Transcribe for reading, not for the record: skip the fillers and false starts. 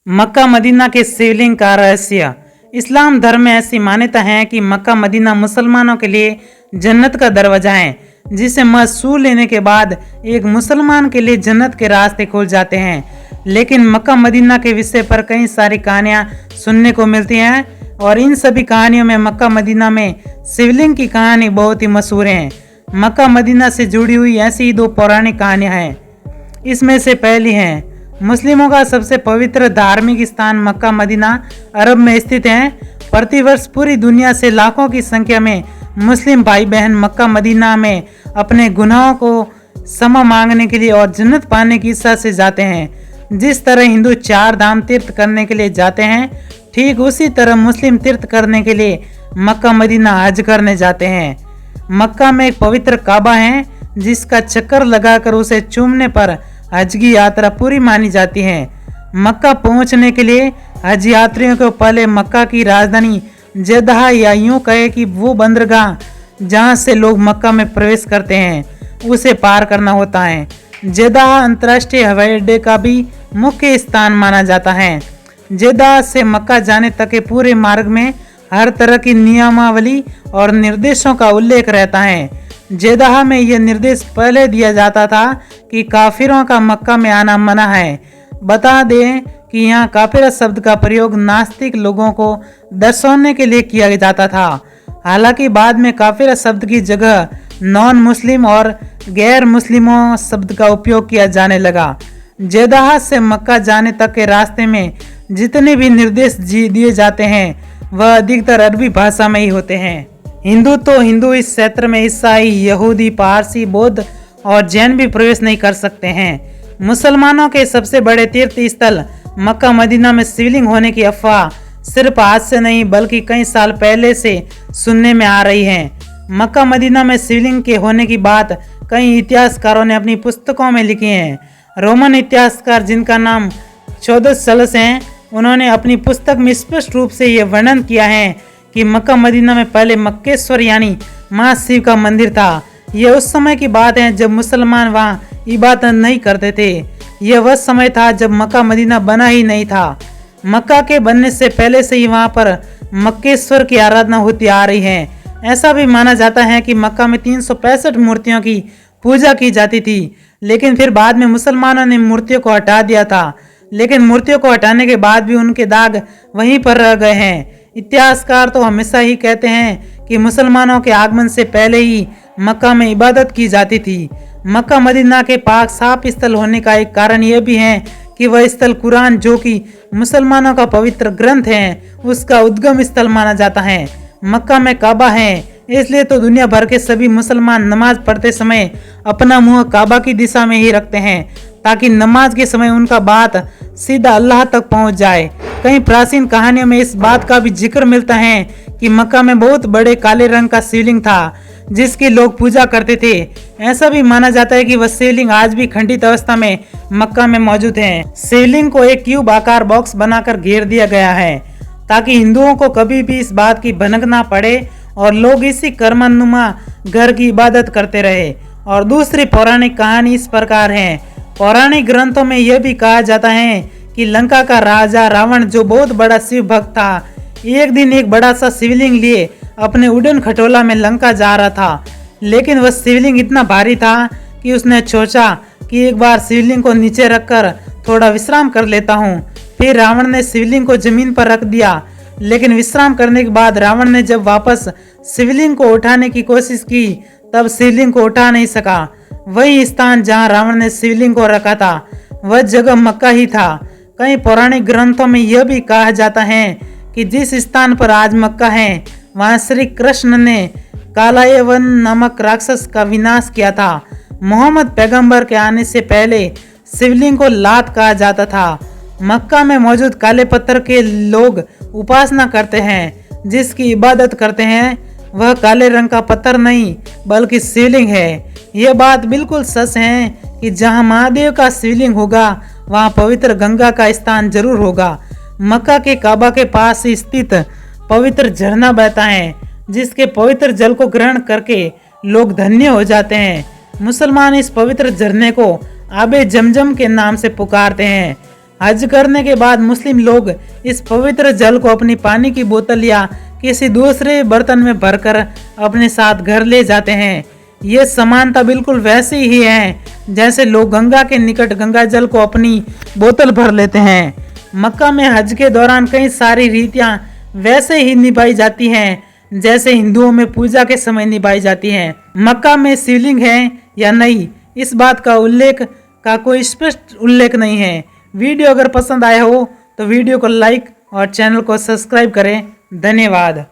Mecca Medina के शिवलिंग का रहस्य। इस्लाम धर्म में ऐसी मान्यता है कि मक्का मदीना मुसलमानों के लिए जन्नत का दरवाजा है, जिसे मसूल लेने के बाद एक मुसलमान के लिए जन्नत के रास्ते खुल जाते हैं। लेकिन मक्का मदीना के विषय पर कई सारी कहानियां सुनने को मिलती हैं और इन सभी कहानियों में मक्का मदीना में शिवलिंग की कहानी बहुत ही मशहूर है। मक्का मदीना से जुड़ी हुई ऐसी ही दो पौराणिक कहानियां हैं। इसमें से पहली है, मुस्लिमों का सबसे पवित्र धार्मिक स्थान मक्का मदीना अरब में स्थित है। प्रतिवर्ष पूरी दुनिया से लाखों की संख्या में मुस्लिम भाई बहन मक्का मदीना में अपने गुनाहों को क्षमा मांगने के लिए और जन्नत पाने की इच्छा से जाते हैं। जिस तरह हिंदू 4 धाम तीर्थ करने के लिए जाते हैं, ठीक उसी तरह मुस्लिम तीर्थ करने के लिए मक्का मदीना हज करने जाते हैं। मक्का में एक पवित्र काबा है, जिसका चक्कर लगाकर उसे चूमने पर हज की यात्रा पूरी मानी जाती है। मक्का पहुंचने के लिए हज यात्रियों को पहले मक्का की राजधानी जेद्दाह या यूं कहे कि वो बंदरगाह जहां से लोग मक्का में प्रवेश करते हैं, उसे पार करना होता है। जेद्दाह अंतर्राष्ट्रीय हवाई अड्डे का भी मुख्य स्थान माना जाता है। जेद्दाह से मक्का जाने तक के पूरे मार्ग में हर तरह की नियमावली और निर्देशों का उल्लेख रहता है। जेद्दाह में यह निर्देश पहले दिया जाता था कि काफिरों का मक्का में आना मना है। बता दें कि यहाँ काफिरा शब्द का प्रयोग नास्तिक लोगों को दर्शाने के लिए किया जाता था। हालांकि बाद में काफिरा शब्द की जगह नॉन मुस्लिम और गैर मुस्लिमों शब्द का उपयोग किया जाने लगा। जेद्दाह से मक्का जाने तक के रास्ते में जितने भी निर्देश दिए जाते हैं, वह अधिकतर अरबी भाषा में ही होते हैं। हिंदू इस क्षेत्र में ईसाई, यहूदी, पारसी, बौद्ध और जैन भी प्रवेश नहीं कर सकते हैं। मुसलमानों के सबसे बड़े तीर्थ स्थल मक्का मदीना में शिवलिंग होने की अफवाह सिर्फ आज से नहीं बल्कि कई साल पहले से सुनने में आ रही है। मक्का मदीना में शिवलिंग के होने की बात कई इतिहासकारों ने अपनी पुस्तकों में लिखी है। रोमन इतिहासकार, जिनका नाम चौदस है, उन्होंने अपनी पुस्तक में स्पष्ट रूप से यह वर्णन किया है कि मक्का मदीना में पहले मक्केश्वर यानी मां शिव का मंदिर था। यह उस समय की बात है जब मुसलमान वहाँ इबादत नहीं करते थे। यह वह समय था जब मक्का मदीना बना ही नहीं था। मक्का के बनने से पहले से ही वहाँ पर मक्केश्वर की आराधना होती आ रही है। ऐसा भी माना जाता है कि मक्का में 365 मूर्तियों की पूजा की जाती थी, लेकिन फिर बाद में मुसलमानों ने मूर्तियों को हटा दिया था। लेकिन मूर्तियों को हटाने के बाद भी उनके दाग वहीं पर रह गए हैं। इतिहासकार तो हमेशा ही कहते हैं कि मुसलमानों के आगमन से पहले ही मक्का में इबादत की जाती थी। मक्का मदीना के पाक साफ स्थल होने का एक कारण यह भी है कि वह स्थल कुरान, जो कि मुसलमानों का पवित्र ग्रंथ है, उसका उद्गम स्थल माना जाता है। मक्का में काबा है, इसलिए तो दुनिया भर के सभी मुसलमान नमाज पढ़ते समय अपना मुंह काबा की दिशा में ही रखते हैं, ताकि नमाज के समय उनका बात सीधा अल्लाह तक पहुंच जाए। कई प्राचीन कहानियों में इस बात का भी जिक्र मिलता है कि मक्का में बहुत बड़े काले रंग का शिवलिंग था, जिसकी लोग पूजा करते थे। ऐसा भी माना जाता है कि वह शिवलिंग आज भी खंडित अवस्था में मक्का में मौजूद है। शिवलिंग को एक क्यूब आकार बॉक्स बनाकर घेर दिया गया है, ताकि हिंदुओं को कभी भी इस बात की भनक ना पड़े और लोग इसी कर्मनुमा घर की इबादत करते रहे। और दूसरी पौराणिक कहानी इस प्रकार है। पौराणिक ग्रंथों में यह भी कहा जाता है कि लंका का राजा रावण, जो बहुत बड़ा शिव भक्त था, एक दिन एक बड़ा सा शिवलिंग लिए अपने उड़न खटोला में लंका जा रहा था। लेकिन वह शिवलिंग इतना भारी था कि उसने सोचा कि एक बार शिवलिंग को नीचे रखकर थोड़ा विश्राम कर लेता हूँ। फिर रावण ने शिवलिंग को जमीन पर रख दिया, लेकिन विश्राम करने के बाद रावण ने जब वापस शिवलिंग को उठाने की कोशिश की, तब शिवलिंग को उठा नहीं सका। वही स्थान जहाँ रावण ने शिवलिंग को रखा था, वह जगह मक्का ही था। कई पौराणिक ग्रंथों में यह भी कहा जाता है कि जिस स्थान पर आज मक्का है, वहाँ श्री कृष्ण ने कालायवन नामक राक्षस का विनाश किया था। मोहम्मद पैगंबर के आने से पहले शिवलिंग को लात कहा जाता था। मक्का में मौजूद काले पत्थर के लोग उपासना करते हैं, जिसकी इबादत करते हैं, वह काले रंग का पत्थर नहीं बल्कि शिवलिंग है। यह बात बिल्कुल सच है कि जहाँ महादेव का शिवलिंग होगा, वहाँ पवित्र गंगा का स्थान जरूर होगा। मक्का के काबा के पास स्थित पवित्र झरना बहता है, जिसके पवित्र जल को ग्रहण करके लोग धन्य हो जाते हैं। मुसलमान इस पवित्र झरने को आबे जमजम के नाम से पुकारते हैं। हज करने के बाद मुस्लिम लोग इस पवित्र जल को अपनी पानी की बोतल या किसी दूसरे बर्तन में भरकर अपने साथ घर ले जाते हैं। ये समानता बिल्कुल वैसी ही है जैसे लोग गंगा के निकट गंगा जल को अपनी बोतल भर लेते हैं। मक्का में हज के दौरान कई सारी रीतियां वैसे ही निभाई जाती हैं जैसे हिंदुओं में पूजा के समय निभाई जाती हैं। मक्का में शिवलिंग है या नहीं, इस बात का कोई स्पष्ट उल्लेख नहीं है। वीडियो अगर पसंद आया हो तो वीडियो को लाइक और चैनल को सब्सक्राइब करें। धन्यवाद।